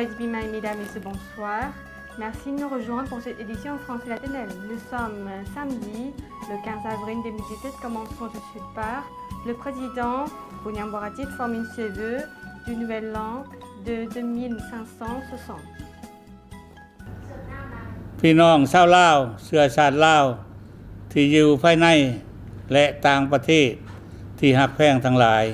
Bimay, mesdames et messieurs, bonsoir. Merci de nous rejoindre pour cette édition en français latine. Nous sommes samedi, le 15 avril 2017, commençons tout de suite par le président Buniam Boratit forme une CVE du nouvel an de 2560. พี่น้องชาวลาวเชื้อชาติลาวที่อยู่ภายในและต่างประเทศที่ฮักแพงทั้งหลาย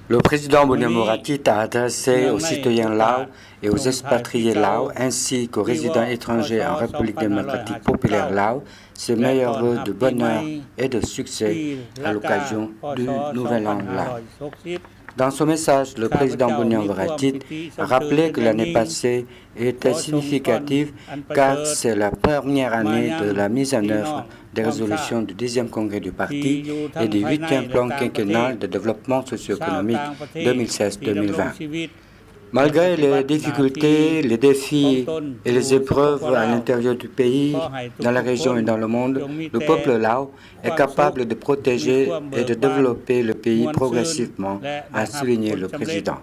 Le président Boniam Boratit a adressé aux citoyens laos et aux expatriés laos ainsi qu'aux résidents étrangers en République démocratique populaire Laos ses meilleurs vœux de bonheur et de succès à l'occasion du Nouvel An Lao. Dans son message, le président Boniam Boratit a rappelé que l'année passée était significative car c'est la première année de la mise en œuvre des résolutions du 10e congrès du parti et du 8e plan quinquennal de développement socio-économique 2016-2020. Malgré les difficultés, les défis et les épreuves à l'intérieur du pays, dans la région et dans le monde, le peuple lao est capable de protéger et de développer le pays progressivement, a souligné le président.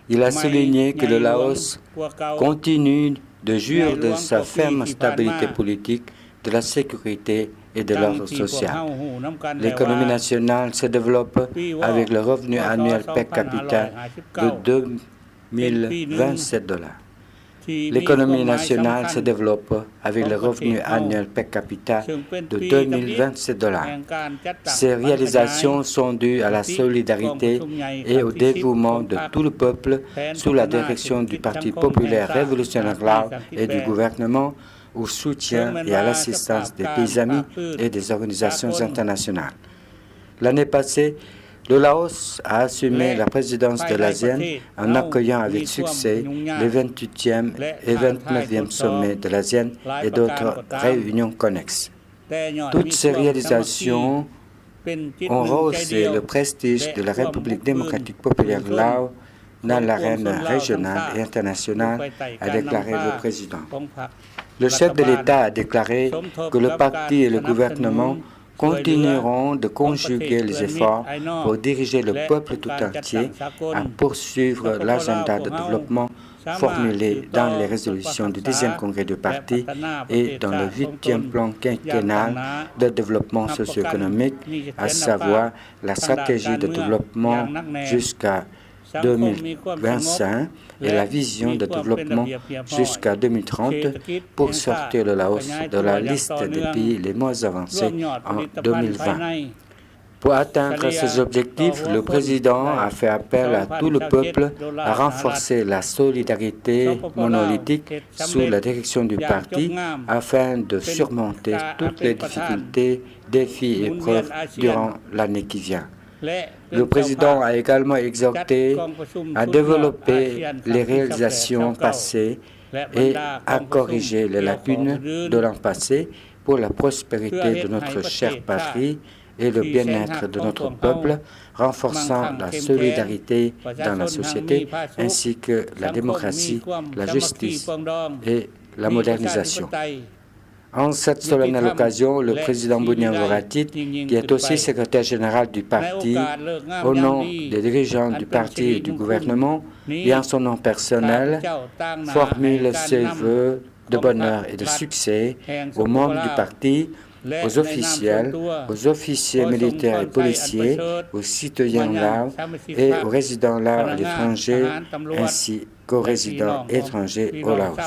Il a souligné que le Laos continue de jouir de sa ferme stabilité politique, de la sécurité et de l'ordre social. L'économie nationale se développe avec le revenu annuel per capita de $2027. L'économie nationale se développe avec le revenu annuel per capita de $2027. Ces réalisations sont dues à la solidarité et au dévouement de tout le peuple sous la direction du Parti populaire révolutionnaire lao et du gouvernement, au soutien et à l'assistance des pays amis et des organisations internationales. L'année passée, le Laos a assumé la présidence de l'ASEAN en accueillant avec succès les 28e et 29e sommets de l'ASEAN et d'autres réunions connexes. Toutes ces réalisations ont rehaussé le prestige de la République démocratique populaire Lao dans l'arène régionale et internationale, a déclaré le président. Le chef de l'État a déclaré que le parti et le gouvernement continueront de conjuguer les efforts pour diriger le peuple tout entier à poursuivre l'agenda de développement formulé dans les résolutions du 10e congrès du parti et dans le 8e plan quinquennal de développement socio-économique, à savoir la stratégie de développement jusqu'à 2025 et la vision de développement jusqu'à 2030 pour sortir le Laos de la liste des pays les moins avancés en 2020. Pour atteindre ces objectifs, le président a fait appel à tout le peuple à renforcer la solidarité monolithique sous la direction du parti afin de surmonter toutes les difficultés, défis et épreuves durant l'année qui vient. Le président a également exhorté à développer les réalisations passées et à corriger les lacunes de l'an passé pour la prospérité de notre chère patrie et le bien-être de notre peuple, renforçant la solidarité dans la société ainsi que la démocratie, la justice et la modernisation. En cette solennelle occasion, le président Buniam Boratit, qui est aussi secrétaire général du parti, au nom des dirigeants du parti et du gouvernement, et en son nom personnel, formule ses vœux de bonheur et de succès aux membres du parti, aux officiels, aux officiers militaires et policiers, aux citoyens laos et aux résidents laos à l'étranger, ainsi qu'aux résidents étrangers au Laos.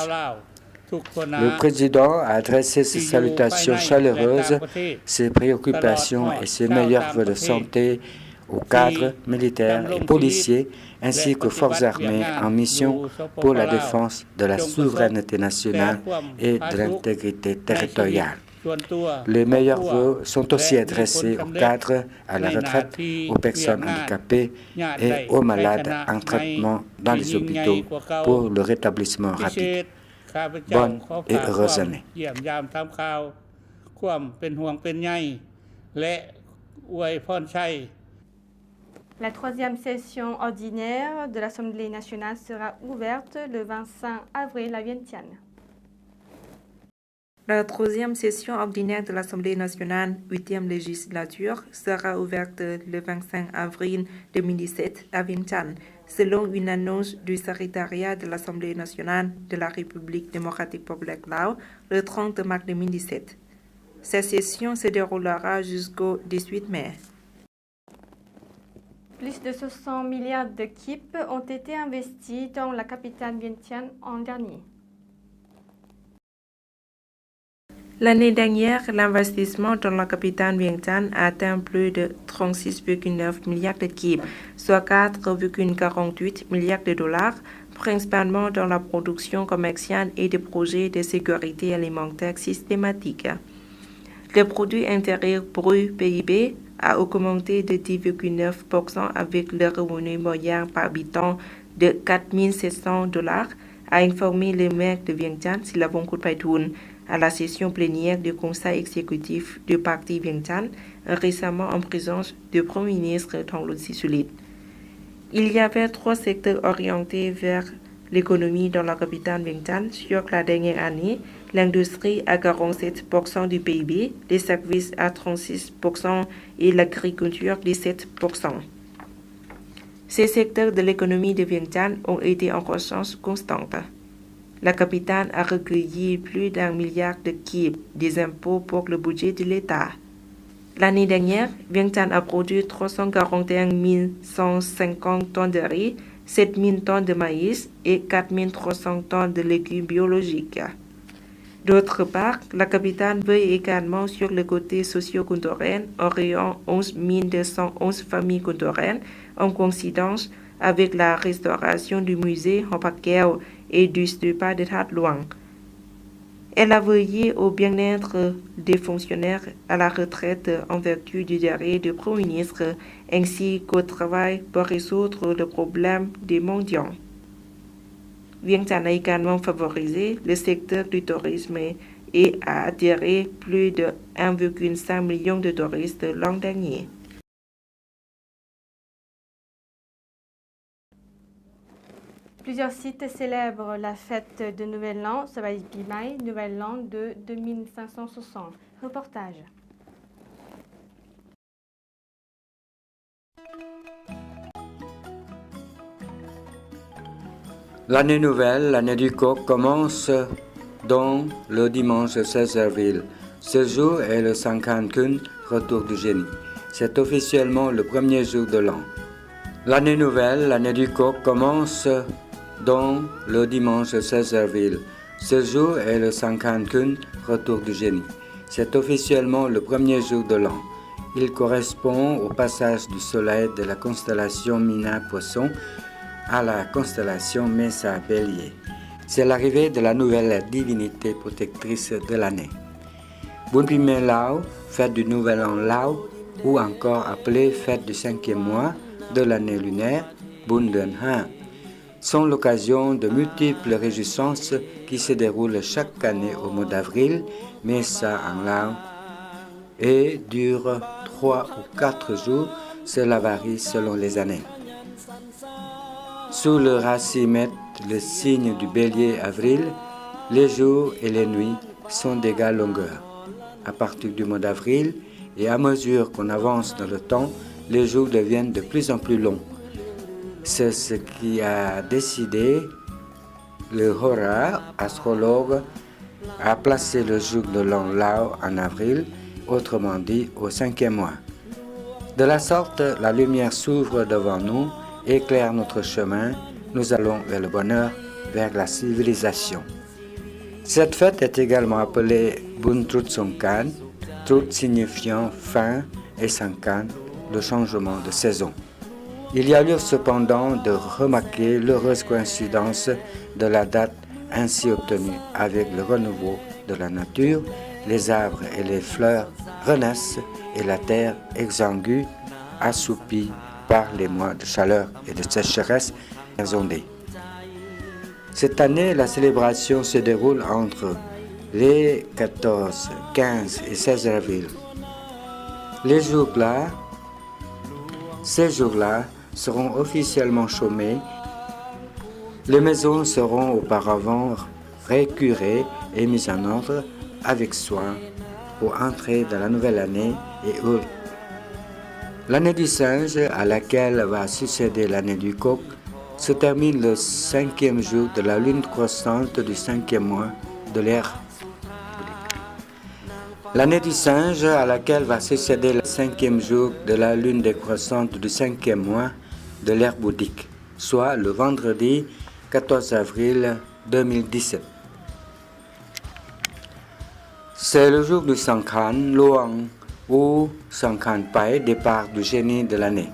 Le président a adressé ses salutations chaleureuses, ses préoccupations et ses meilleurs vœux de santé aux cadres militaires et policiers ainsi qu'aux forces armées en mission pour la défense de la souveraineté nationale et de l'intégrité territoriale. Les meilleurs vœux sont aussi adressés aux cadres à la retraite, aux personnes handicapées et aux malades en traitement dans les hôpitaux pour le rétablissement rapide. Bonne et heureuse année. La troisième session ordinaire de l'Assemblée nationale sera ouverte le 25 avril à Vientiane. La troisième session ordinaire de l'Assemblée nationale, 8e législature, sera ouverte le 25 avril 2017 à Vientiane. selon une annonce du secrétariat de l'Assemblée nationale de la République démocratique populaire Laos le 30 mars 2017. Cette session se déroulera jusqu'au 18 mai. Plus de 60 milliards de kip ont été investis dans la capitale Vientiane en dernier. L'année dernière, l'investissement dans la capitale Vientiane a atteint plus de 36,9 milliards de kip, soit 4,48 milliards de dollars, principalement dans la production commerciale et des projets de sécurité alimentaire systématique. Le produit intérieur brut PIB a augmenté de 10,9% avec le revenu moyen par habitant de 4 700 $, a informé le maire de Vientiane, Silavongkut Paitoon, à la session plénière du conseil exécutif du parti Vientiane, récemment en présence du Premier ministre Thongloun Sisoulith. Il y avait 3 secteurs orientés vers l'économie dans la capitale Vientiane sur la dernière année, l'industrie à 47% du PIB, les services à 36% et l'agriculture à 17%. Ces secteurs de l'économie de Vientiane ont été en croissance constante. La capitale a recueilli plus d'1 milliard de kip des impôts pour le budget de l'État. L'année dernière, Vientiane a produit 341 150 tonnes de riz, 7 000 tonnes de maïs et 4 300 tonnes de légumes biologiques. D'autre part, la capitale veille également sur le côté socio-culturel en créant 11 211 familles culturelles en coïncidence avec la restauration du musée Hopakeo et du stupa de That Luang. Elle a veillé au bien-être des fonctionnaires à la retraite en vertu du décret du Premier ministre ainsi qu'au travail pour résoudre le problème des mendiants. Vientiane a également favorisé le secteur du tourisme et a attiré plus de 1,5 million de touristes l'an dernier. Plusieurs sites célèbrent la fête de Nouvel An, Sabai Pimai, Nouvel An de 2560. Reportage. L'année nouvelle, l'année du coq, commence donc le dimanche 16 avril. Ce jour est le Sankankun, retour du génie. C'est officiellement le premier jour de l'an. L'année nouvelle, l'année du coq, commence donc le dimanche 16 avril. Ce jour est le Sankankun, retour du génie. C'est officiellement le premier jour de l'an. Il correspond au passage du soleil de la constellation Mina-Poisson à la constellation Mesa-Bélier. C'est l'arrivée de la nouvelle divinité protectrice de l'année. Bun Pimai Lao, fête du Nouvel An Lao, ou encore appelée fête du 5e mois de l'année lunaire, Bun Den Ha, sont l'occasion de multiples réjouissances qui se déroulent chaque année au mois d'avril, Mesa en Lao, et durent 3 ou 4 jours, cela varie selon les années. Sous le racimètre, le signe du bélier avril, les jours et les nuits sont d'égale longueur. À partir du mois d'avril, et à mesure qu'on avance dans le temps, les jours deviennent de plus en plus longs. C'est ce qui a décidé le Hora, astrologue, à placer le jour de l'an Lao en avril, autrement dit au 5e mois. De la sorte, la lumière s'ouvre devant nous, éclaire notre chemin, nous allons vers le bonheur, vers la civilisation. Cette fête est également appelée Bun Trut Songkran, Trut signifiant fin et Songkran, le changement de saison. Il y a lieu cependant de remarquer l'heureuse coïncidence de la date ainsi obtenue avec le renouveau de la nature, les arbres et les fleurs renaissent et la terre exsangue, assoupie par les mois de chaleur et de sécheresse ondées. Cette année, la célébration se déroule entre les 14, 15 et 16 avril. Ces jours-là seront officiellement chômés. Les maisons seront auparavant récurées et mises en ordre avec soin pour entrer dans la nouvelle année et l'année du singe, à laquelle va succéder l'année du coq, se termine le 5e jour de la lune croissante du 5e mois de l'ère. L'année du singe, à laquelle va succéder le 5e jour de la lune décroissante du 5e mois de l'ère bouddhique, soit le vendredi 14 avril 2017. C'est le jour du Sangkhan Luang ou Sangkhan Pai, départ du génie de l'année.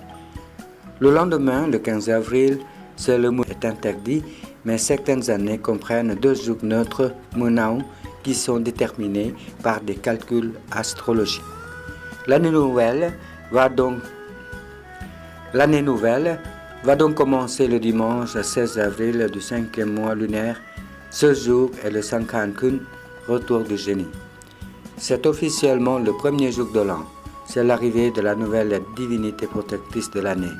Le lendemain, le 15 avril, c'est le mois est interdit, mais certaines années comprennent 2 jours neutres, Munao, qui sont déterminés par des calculs astrologiques. L'année nouvelle va donc commencer le dimanche 16 avril du 5e mois lunaire. Ce jour est le Sangkhan Kun, retour du génie. C'est officiellement le premier jour de l'an. C'est l'arrivée de la nouvelle divinité protectrice de l'année.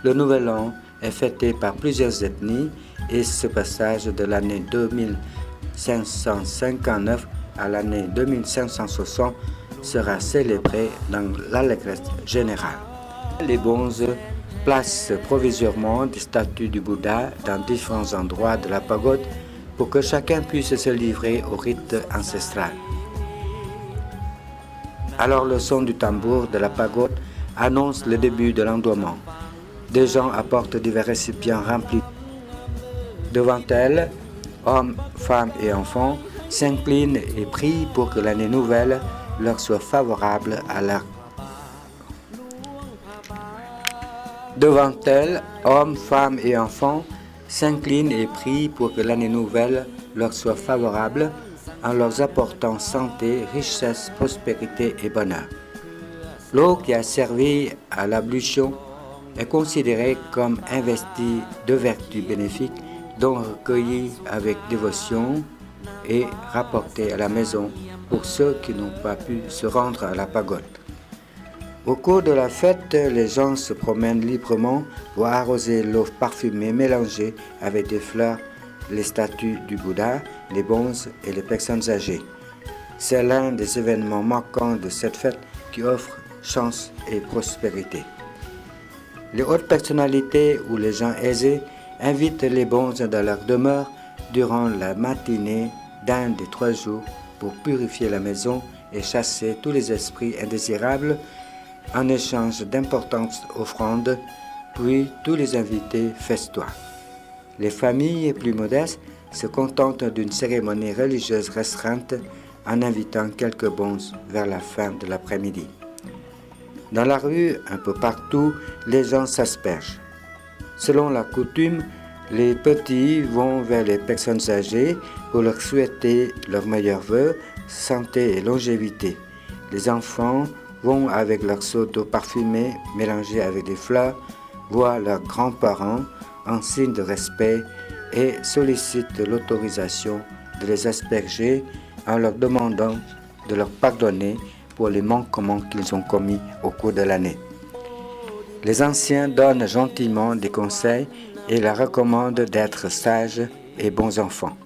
Le nouvel an est fêté par plusieurs ethnies et ce passage de l'année 2559 à l'année 2560 sera célébré dans l'allégresse générale. Les bonzes placent provisoirement des statues du Bouddha dans différents endroits de la pagode pour que chacun puisse se livrer au rite ancestral. Alors le son du tambour de la pagode annonce le début de l'endouement. Des gens apportent divers récipients remplis. Devant elles, hommes, femmes et enfants s'inclinent et prient pour que l'année nouvelle leur soit favorable à leur... Devant elles, hommes, femmes et enfants s'inclinent et prient pour que l'année nouvelle leur soit favorable en leur apportant santé, richesse, prospérité et bonheur. L'eau qui a servi à l'ablution est considérée comme investie de vertus bénéfiques dont recueillie avec dévotion et rapportée à la maison pour ceux qui n'ont pas pu se rendre à la pagode. Au cours de la fête, les gens se promènent librement pour arroser l'eau parfumée mélangée avec des fleurs, les statues du Bouddha, les bonzes et les personnes âgées. C'est l'un des événements marquants de cette fête qui offre chance et prospérité. Les hautes personnalités ou les gens aisés invitent les bonzes dans leur demeure durant la matinée d'un des 3 jours pour purifier la maison et chasser tous les esprits indésirables en échange d'importantes offrandes, puis tous les invités festoient. Les familles plus modestes se contentent d'une cérémonie religieuse restreinte en invitant quelques bonzes vers la fin de l'après-midi. Dans la rue, un peu partout, les gens s'aspergent. Selon la coutume, les petits vont vers les personnes âgées pour leur souhaiter leurs meilleurs vœux, santé et longévité. Les enfants vont avec leur seau d'eau parfumée mélangée avec des fleurs, voir leurs grands-parents en signe de respect et sollicitent l'autorisation de les asperger en leur demandant de leur pardonner pour les manquements qu'ils ont commis au cours de l'année. Les anciens donnent gentiment des conseils et leur recommandent d'être sages et bons enfants.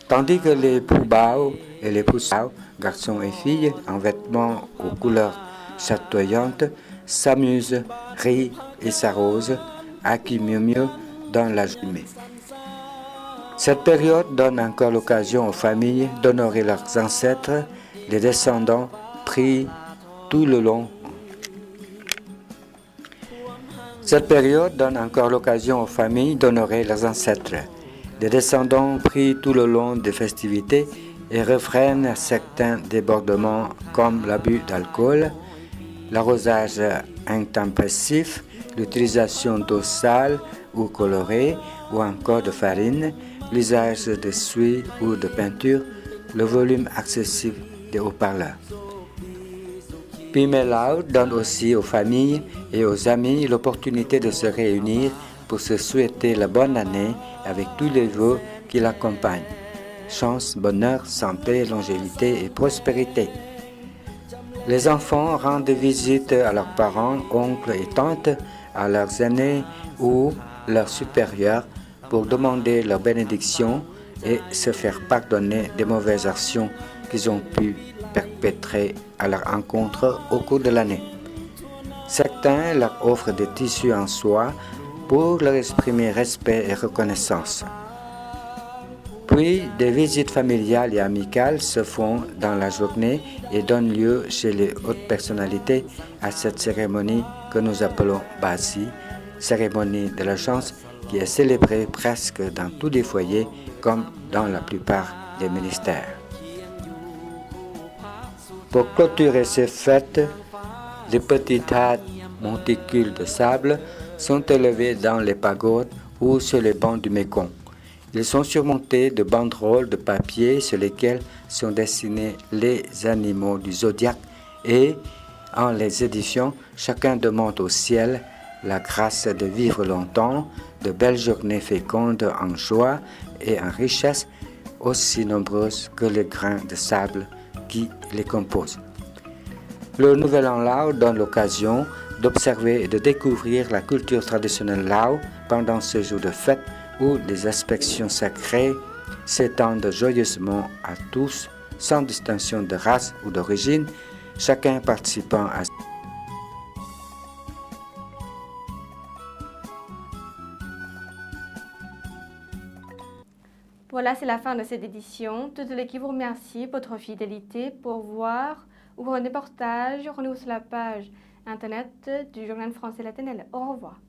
Tandis que les poubao et les poussao, garçons et filles en vêtements aux couleurs chatoyantes, s'amusent, rient et s'arrosent, à qui mieux dans la journée. Cette période donne encore l'occasion aux familles d'honorer leurs ancêtres. Les descendants prient tout le long. Cette période donne encore l'occasion aux familles d'honorer leurs ancêtres. Les descendants prient tout le long des festivités et refreinent certains débordements comme l'abus d'alcool, l'arrosage intempestif, l'utilisation d'eau sale ou colorée ou encore de farine, l'usage de suie ou de peinture, le volume excessif des haut-parleurs. Pimelao donne aussi aux familles et aux amis l'opportunité de se réunir pour se souhaiter la bonne année avec tous les vœux qui l'accompagnent. Chance, bonheur, santé, longévité et prospérité. Les enfants rendent visite à leurs parents, oncles et tantes, à leurs aînés ou leurs supérieurs pour demander leur bénédiction et se faire pardonner des mauvaises actions qu'ils ont pu perpétrer à leur encontre au cours de l'année. Certains leur offrent des tissus en soie pour leur exprimer respect et reconnaissance. Puis, des visites familiales et amicales se font dans la journée et donnent lieu chez les hautes personnalités à cette cérémonie que nous appelons Basi, cérémonie de la chance qui est célébrée presque dans tous les foyers comme dans la plupart des ministères. Pour clôturer ces fêtes, des petites hâtes monticules de sable sont élevés dans les pagodes ou sur les bancs du Mékong. Ils sont surmontés de banderoles de papier sur lesquelles sont dessinés les animaux du zodiaque et, en les éditions, chacun demande au ciel la grâce de vivre longtemps, de belles journées fécondes en joie et en richesse, aussi nombreuses que les grains de sable qui les composent. Le Nouvel An Lao donne l'occasion d'observer et de découvrir la culture traditionnelle Lao pendant ce jour de fête où les inspections sacrées s'étendent joyeusement à tous, sans distinction de race ou d'origine, chacun participant à Voilà, c'est la fin de cette édition. Toute l'équipe vous remercie pour votre fidélité. Pour voir ou pour un reportage, rendez-vous sur la page internet du Journal français La Tenelle. Au revoir.